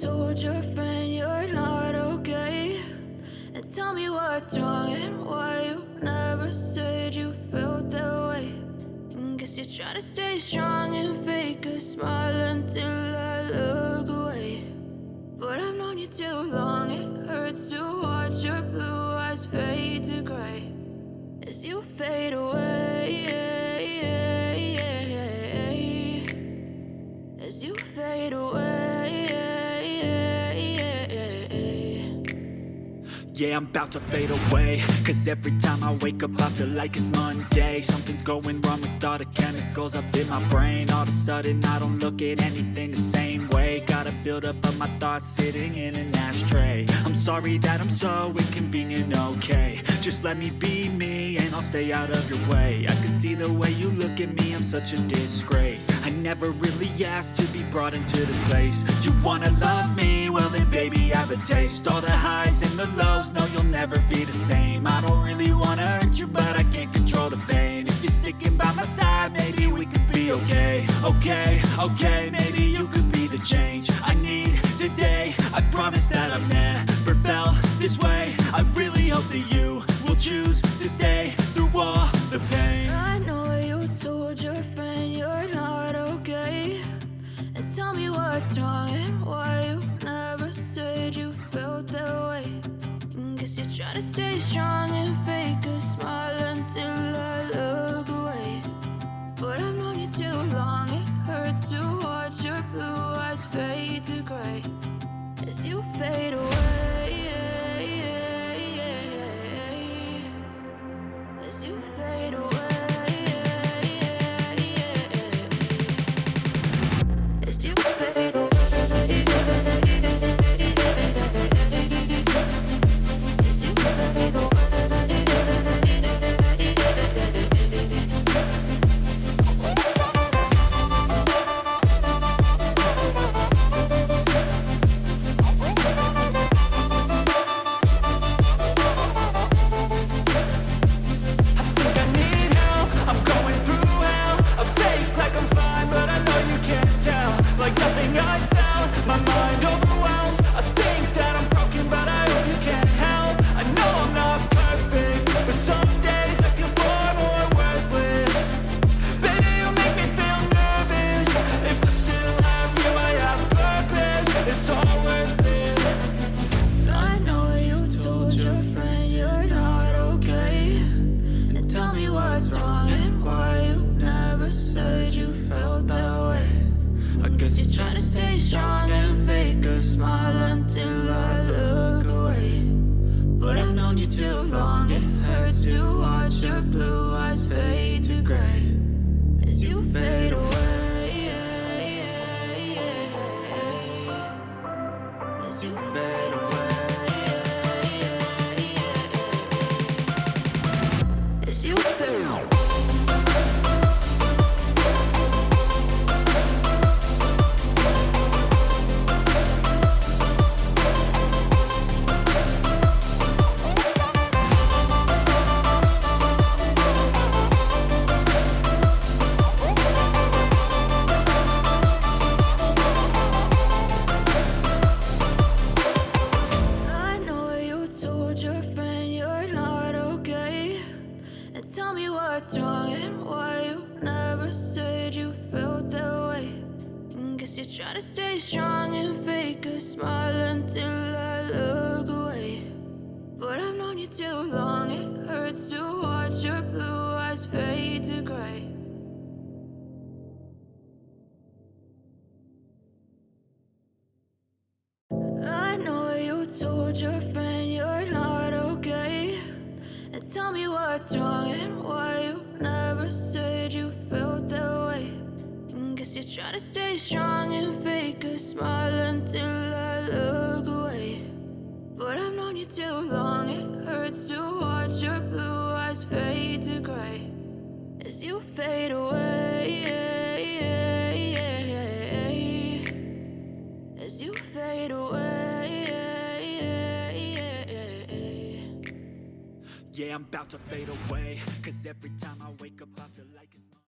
told your friend you're not okay, and tell me what's wrong and why you never said you felt that way. And guess you're trying to stay strong and fake a smile until I look away. But I've known you too long, it hurts to watch your blue eyes fade to gray as you fade away, as you fade away. Yeah, I'm about to fade away, cause every time I wake up I feel like it's Monday. Something's going wrong with all the chemicals up in my brain. All of a sudden I don't look at anything the same way. Gotta build up of my thoughts sitting in an ashtray. I'm sorry that I'm so inconvenient, okay. Just let me be me and I'll stay out of your way. I can see the way you look at me, I'm such a disgrace. I never really asked to be brought into this place. You wanna love me? Well then baby, have a taste. All the highs and the lows, no, you'll never be the same. I don't really wanna hurt you, but I can't control the pain. If you're sticking by my side, maybe we could be okay. Okay, maybe you could be the change I need today. I promise that I've never felt this way. I really hope that you will choose to stay through all the pain. I know you told your friend you're not okay, and tell me what's wrong and why you never said you felt that way. Guess you're trying to stay strong and fake a smile until I look away. But I've known you too long, it hurts to watch your blue eyes fade to gray as you fade away, as you fade away, as you fade away. Told your friend you're not okay, and tell me what's wrong and why you never said you felt that way. And guess you're trying to stay strong and fake a smile until I look away. But I've known you too long, it hurts to watch your blue eyes fade to gray as you fade away, as you fade away. Yeah, I'm about to fade away, cause every time I wake up